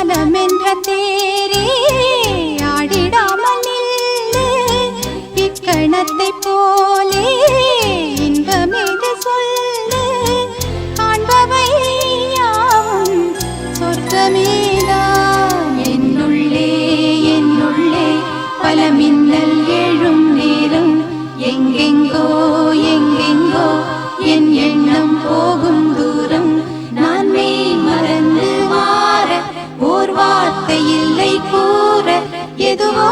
மனமென்ற தேரே ஆடிடாமல் நில்லு இக்கணத்தை போலே இன்பமேது சொல்லு காண்பவை யாவும் சொர்க்கமேதான் என்னுள்ளே என்னுள்ளே பல மின்னல் எழும் நேரம் எங்கெங்கோ எங்கெங்கோ என் எண்ணம் போகும் தூரம் நான் மெய் மறந்து மாற ஓர் வார்த்தை இல்லை கூற எதுவோ